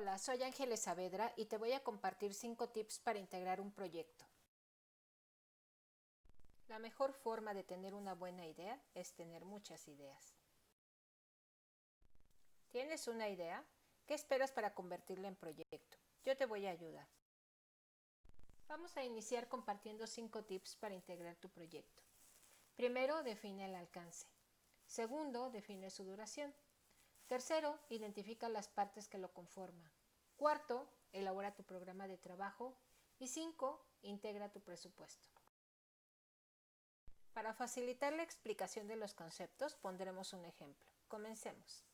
Hola, soy Ángeles Saavedra y te voy a compartir 5 tips para integrar un proyecto. La mejor forma de tener una buena idea es tener muchas ideas. ¿Tienes una idea? ¿Qué esperas para convertirla en proyecto? Yo te voy a ayudar. Vamos a iniciar compartiendo 5 tips para integrar tu proyecto. Primero, define el alcance. Segundo, define su duración. Tercero, identifica las partes que lo conforman. Cuarto, elabora tu programa de trabajo. Y 5, integra tu presupuesto. Para facilitar la explicación de los conceptos, pondremos un ejemplo. Comencemos.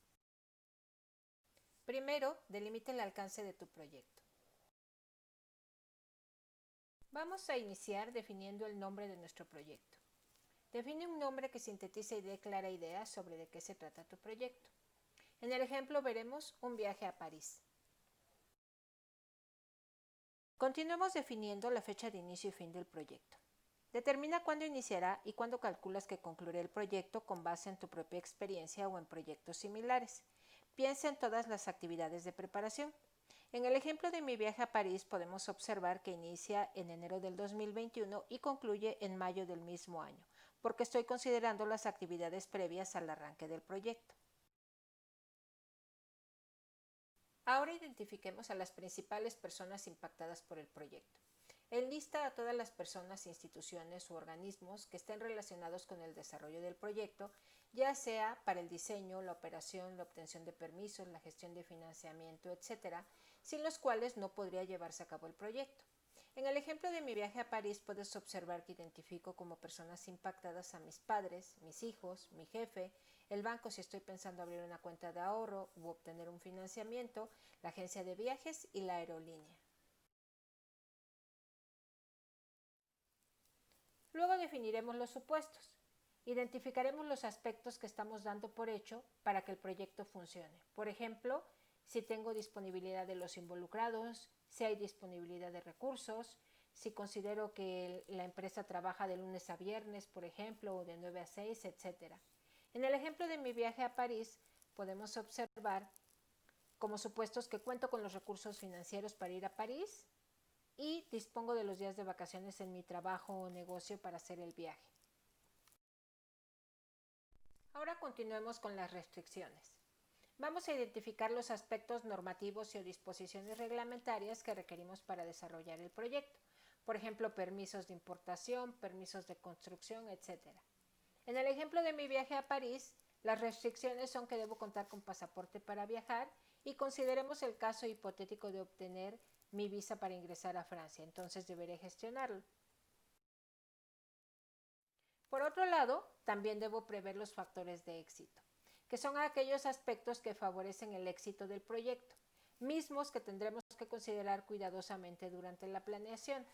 Primero, delimita el alcance de tu proyecto. Vamos a iniciar definiendo el nombre de nuestro proyecto. Define un nombre que sintetice y dé clara idea sobre de qué se trata tu proyecto. En el ejemplo veremos un viaje a París. Continuemos definiendo la fecha de inicio y fin del proyecto. Determina cuándo iniciará y cuándo calculas que concluirá el proyecto con base en tu propia experiencia o en proyectos similares. Piensa en todas las actividades de preparación. En el ejemplo de mi viaje a París podemos observar que inicia en enero del 2021 y concluye en mayo del mismo año, porque estoy considerando las actividades previas al arranque del proyecto. Ahora identifiquemos a las principales personas impactadas por el proyecto. Enlista a todas las personas, instituciones u organismos que estén relacionados con el desarrollo del proyecto, ya sea para el diseño, la operación, la obtención de permisos, la gestión de financiamiento, etc., sin los cuales no podría llevarse a cabo el proyecto. En el ejemplo de mi viaje a París puedes observar que identifico como personas impactadas a mis padres, mis hijos, mi jefe, el banco si estoy pensando abrir una cuenta de ahorro u obtener un financiamiento, la agencia de viajes y la aerolínea. Luego definiremos los supuestos. Identificaremos los aspectos que estamos dando por hecho para que el proyecto funcione. Por ejemplo, si tengo disponibilidad de los involucrados, si hay disponibilidad de recursos, si considero que la empresa trabaja de lunes a viernes, por ejemplo, o de 9 a 6, etc. En el ejemplo de mi viaje a París, podemos observar como supuestos que cuento con los recursos financieros para ir a París y dispongo de los días de vacaciones en mi trabajo o negocio para hacer el viaje. Ahora continuemos con las restricciones. Vamos a identificar los aspectos normativos y o disposiciones reglamentarias que requerimos para desarrollar el proyecto. Por ejemplo, permisos de importación, permisos de construcción, etc. En el ejemplo de mi viaje a París, las restricciones son que debo contar con pasaporte para viajar y consideremos el caso hipotético de obtener mi visa para ingresar a Francia, entonces deberé gestionarlo. Por otro lado, también debo prever los factores de éxito, que son aquellos aspectos que favorecen el éxito del proyecto, mismos que tendremos que considerar cuidadosamente durante la planeación.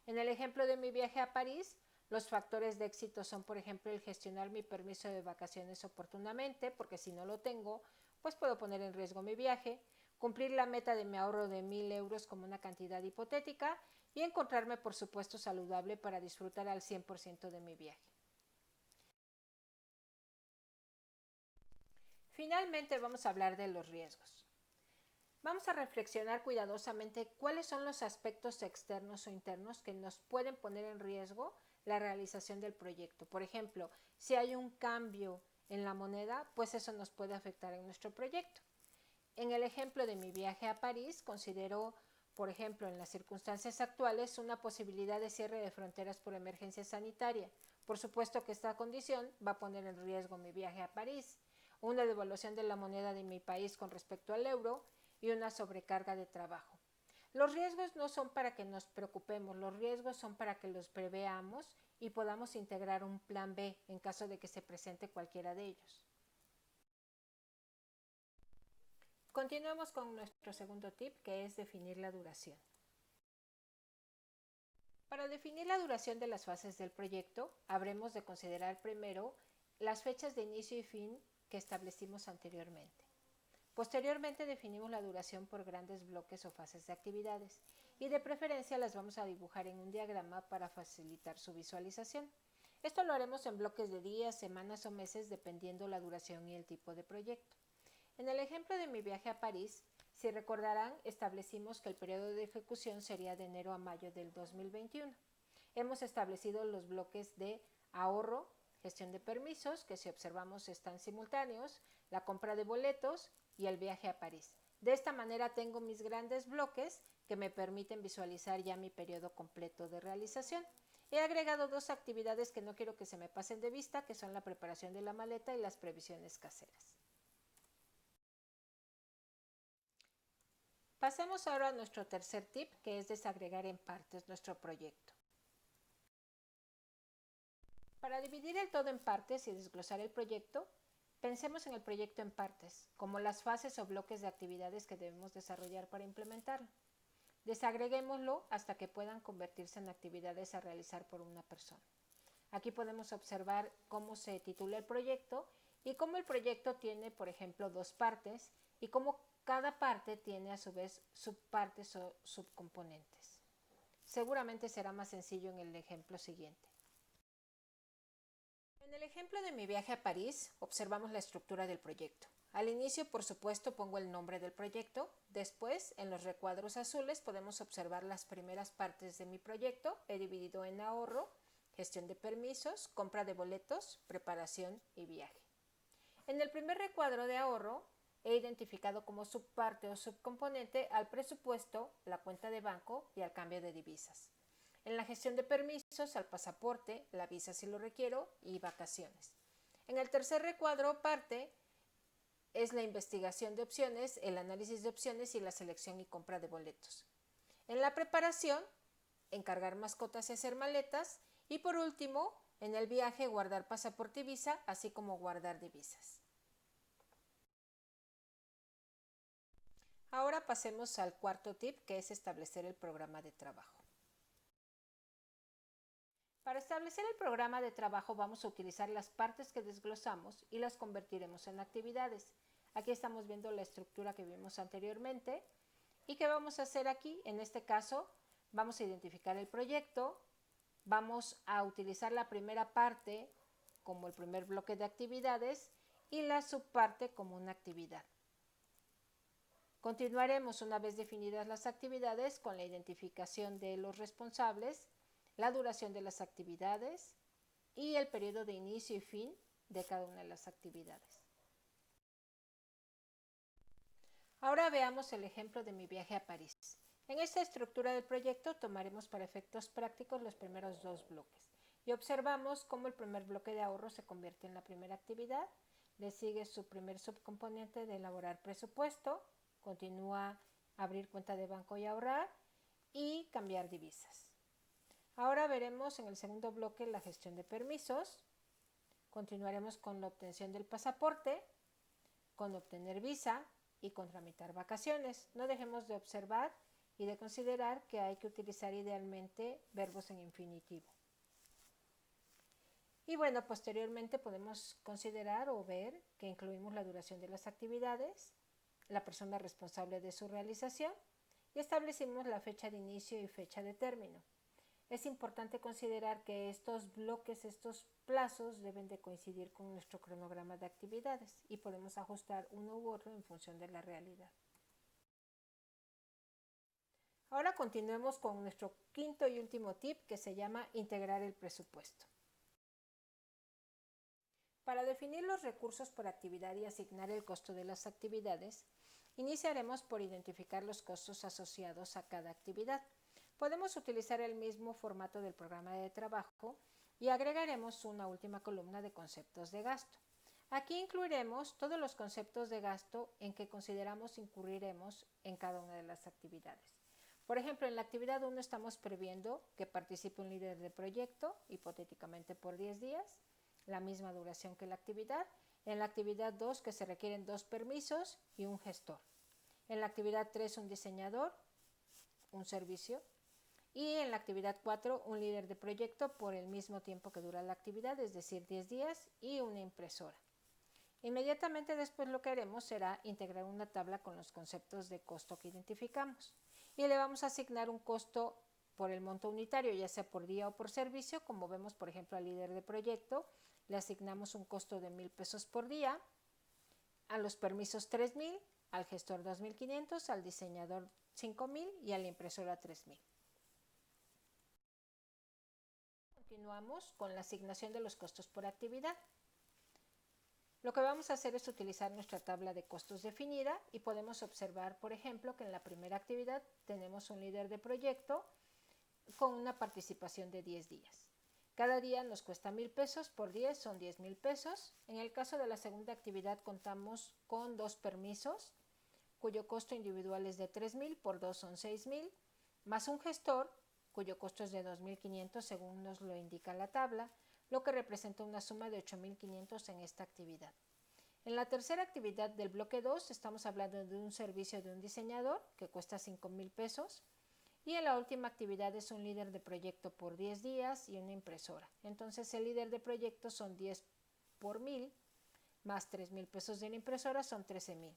En el ejemplo de mi viaje a París, los factores de éxito son, por ejemplo, el gestionar mi permiso de vacaciones oportunamente, porque si no lo tengo, pues puedo poner en riesgo mi viaje, cumplir la meta de mi ahorro de 1,000 euros como una cantidad hipotética y encontrarme, por supuesto, saludable para disfrutar al 100% de mi viaje. Finalmente vamos a hablar de los riesgos. Vamos a reflexionar cuidadosamente cuáles son los aspectos externos o internos que nos pueden poner en riesgo la realización del proyecto. Por ejemplo, si hay un cambio en la moneda, pues eso nos puede afectar en nuestro proyecto. En el ejemplo de mi viaje a París, considero, por ejemplo, en las circunstancias actuales, una posibilidad de cierre de fronteras por emergencia sanitaria. Por supuesto que esta condición va a poner en riesgo mi viaje a París, una devaluación de la moneda de mi país con respecto al euro y una sobrecarga de trabajo. Los riesgos no son para que nos preocupemos, los riesgos son para que los preveamos y podamos integrar un plan B en caso de que se presente cualquiera de ellos. Continuemos con nuestro segundo tip, que es definir la duración. Para definir la duración de las fases del proyecto, habremos de considerar primero las fechas de inicio y fin que establecimos anteriormente. Posteriormente definimos la duración por grandes bloques o fases de actividades y de preferencia las vamos a dibujar en un diagrama para facilitar su visualización. Esto lo haremos en bloques de días, semanas o meses dependiendo la duración y el tipo de proyecto. En el ejemplo de mi viaje a París, Si recordarán, establecimos que el periodo de ejecución sería de enero a mayo del 2021. Hemos establecido los bloques de ahorro, gestión de permisos, que si observamos están simultáneos, la compra de boletos y el viaje a París. De esta manera tengo mis grandes bloques que me permiten visualizar ya mi periodo completo de realización. He agregado dos actividades que no quiero que se me pasen de vista, que son la preparación de la maleta y las previsiones caseras. Pasemos ahora a nuestro tercer tip, que es desagregar en partes nuestro proyecto. Para dividir el todo en partes y desglosar el proyecto, pensemos en el proyecto en partes, como las fases o bloques de actividades que debemos desarrollar para implementarlo. Desagreguémoslo hasta que puedan convertirse en actividades a realizar por una persona. Aquí podemos observar cómo se titula el proyecto y cómo el proyecto tiene, por ejemplo, dos partes y cómo cada parte tiene a su vez subpartes o subcomponentes. Seguramente será más sencillo en el ejemplo siguiente. En el ejemplo de mi viaje a París, observamos la estructura del proyecto. Al inicio, por supuesto, pongo el nombre del proyecto. Después, en los recuadros azules, podemos observar las primeras partes de mi proyecto. He dividido en ahorro, gestión de permisos, compra de boletos, preparación y viaje. En el primer recuadro de ahorro, he identificado como subparte o subcomponente al presupuesto, la cuenta de banco y al cambio de divisas. En la gestión de permisos, al pasaporte, la visa si lo requiero y vacaciones. En el tercer recuadro parte es la investigación de opciones, el análisis de opciones y la selección y compra de boletos. En la preparación, encargar mascotas y hacer maletas. Y por último, en el viaje, guardar pasaporte y visa, así como guardar divisas. Ahora pasemos al cuarto tip, que es establecer el programa de trabajo. Para establecer el programa de trabajo vamos a utilizar las partes que desglosamos y las convertiremos en actividades. Aquí estamos viendo la estructura que vimos anteriormente. ¿Y qué vamos a hacer aquí? En este caso, vamos a identificar el proyecto, vamos a utilizar la primera parte como el primer bloque de actividades y la subparte como una actividad. Continuaremos una vez definidas las actividades con la identificación de los responsables, la duración de las actividades y el periodo de inicio y fin de cada una de las actividades. Ahora veamos el ejemplo de mi viaje a París. En esta estructura del proyecto tomaremos para efectos prácticos los primeros dos bloques y observamos cómo el primer bloque de ahorro se convierte en la primera actividad, le sigue su primer subcomponente de elaborar presupuesto, continúa abrir cuenta de banco y ahorrar y cambiar divisas. Ahora veremos en el segundo bloque la gestión de permisos, continuaremos con la obtención del pasaporte, con obtener visa y con tramitar vacaciones. No dejemos de observar y de considerar que hay que utilizar idealmente verbos en infinitivo. Y bueno, posteriormente podemos considerar o ver que incluimos la duración de las actividades, la persona responsable de su realización y establecimos la fecha de inicio y fecha de término. Es importante considerar que estos bloques, estos plazos deben de coincidir con nuestro cronograma de actividades y podemos ajustar uno u otro en función de la realidad. Ahora continuemos con nuestro quinto y último tip, que se llama integrar el presupuesto. Para definir los recursos por actividad y asignar el costo de las actividades, iniciaremos por identificar los costos asociados a cada actividad. Podemos utilizar el mismo formato del programa de trabajo y agregaremos una última columna de conceptos de gasto. Aquí incluiremos todos los conceptos de gasto en que consideramos incurriremos en cada una de las actividades. Por ejemplo, en la actividad 1 estamos previendo que participe un líder de proyecto, hipotéticamente por 10 días, la misma duración que la actividad. En la actividad 2 que se requieren 2 permisos y un gestor. En la actividad 3 un diseñador, un servicio. Y en la actividad 4 un líder de proyecto por el mismo tiempo que dura la actividad, es decir, 10 días y una impresora. Inmediatamente después lo que haremos será integrar una tabla con los conceptos de costo que identificamos y le vamos a asignar un costo por el monto unitario, ya sea por día o por servicio. Como vemos, por ejemplo, al líder de proyecto le asignamos un costo de 1,000 pesos por día, a los permisos 3,000 al gestor 2.500, al diseñador 5.000 y a la impresora 3.000. Continuamos con la asignación de los costos por actividad. Lo que vamos a hacer es utilizar nuestra tabla de costos definida y podemos observar, por ejemplo, que en la primera actividad tenemos un líder de proyecto con una participación de 10 días. Cada día nos cuesta 1,000 pesos, por 10 son 10,000 pesos. En el caso de la segunda actividad contamos con 2 permisos, cuyo costo individual es de 3,000, por 2 son 6,000, más un gestor, cuyo costo es de 2,500 según nos lo indica la tabla, lo que representa una suma de 8,500 en esta actividad. En la tercera actividad del bloque 2 estamos hablando de un servicio de un diseñador que cuesta 5,000 pesos. Y en la última actividad es un líder de proyecto por 10 días y una impresora. Entonces el líder de proyecto son 10 por 1,000 más 3,000 pesos de la impresora son 13,000.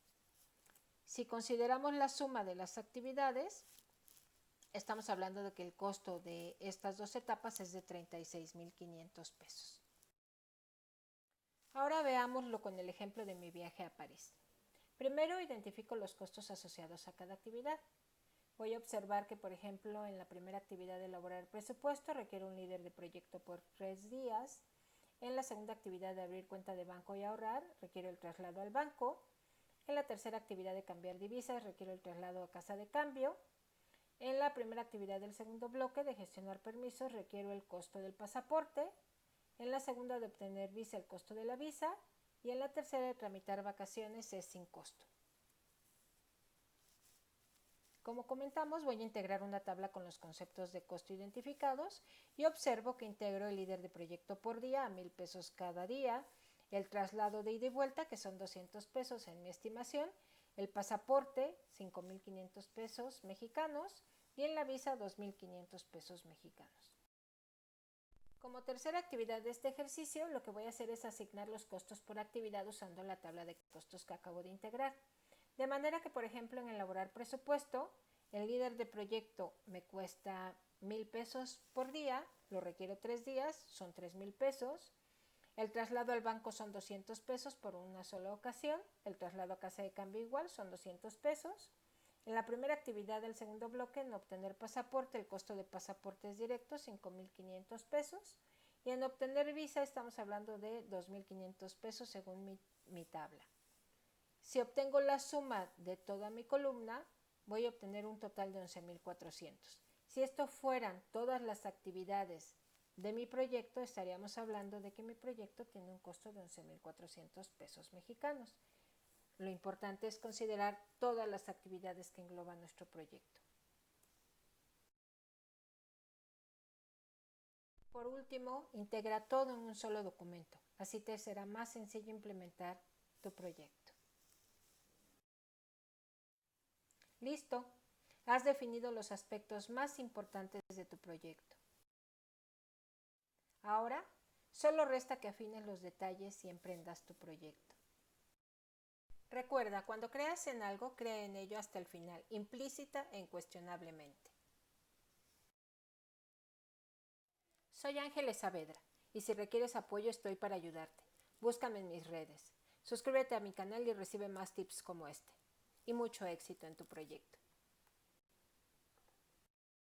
Si consideramos la suma de las actividades, estamos hablando de que el costo de estas dos etapas es de 36,500 pesos. Ahora veámoslo con el ejemplo de mi viaje a París. Primero identifico los costos asociados a cada actividad. Voy a observar que, por ejemplo, en la primera actividad de elaborar el presupuesto requiere un líder de proyecto por 3 días. En la segunda actividad de abrir cuenta de banco y ahorrar requiere el traslado al banco. En la tercera actividad de cambiar divisas requiere el traslado a casa de cambio. En la primera actividad del segundo bloque de gestionar permisos requiero el costo del pasaporte. En la segunda de obtener visa el costo de la visa. Y en la tercera de tramitar vacaciones es sin costo. Como comentamos, voy a integrar una tabla con los conceptos de costo identificados y observo que integro el líder de proyecto por día a 1,000 pesos cada día, el traslado de ida y vuelta, que son 200 pesos en mi estimación, el pasaporte, 5,500 pesos mexicanos, y en la visa, 2,500 pesos mexicanos. Como tercera actividad de este ejercicio, lo que voy a hacer es asignar los costos por actividad usando la tabla de costos que acabo de integrar. De manera que, por ejemplo, en elaborar presupuesto, el líder de proyecto me cuesta 1,000 pesos por día, lo requiero 3 días, son 3,000 pesos. El traslado al banco son 200 pesos por una sola ocasión. El traslado a casa de cambio igual, son 200 pesos. En la primera actividad del segundo bloque, en obtener pasaporte, el costo de pasaporte es directo, 5,500 pesos. Y en obtener visa estamos hablando de 2,500 pesos según mi tabla. Si obtengo la suma de toda mi columna, voy a obtener un total de 11,400. Si esto fueran todas las actividades de mi proyecto, estaríamos hablando de que mi proyecto tiene un costo de 11,400 pesos mexicanos. Lo importante es considerar todas las actividades que engloba nuestro proyecto. Por último, integra todo en un solo documento. Así te será más sencillo implementar tu proyecto. Listo, has definido los aspectos más importantes de tu proyecto. Ahora, solo resta que afines los detalles y emprendas tu proyecto. Recuerda, cuando creas en algo, crea en ello hasta el final, implícita e incuestionablemente. Soy Ángeles Saavedra y si requieres apoyo estoy para ayudarte. Búscame en mis redes. Suscríbete a mi canal y recibe más tips como este. Y mucho éxito en tu proyecto.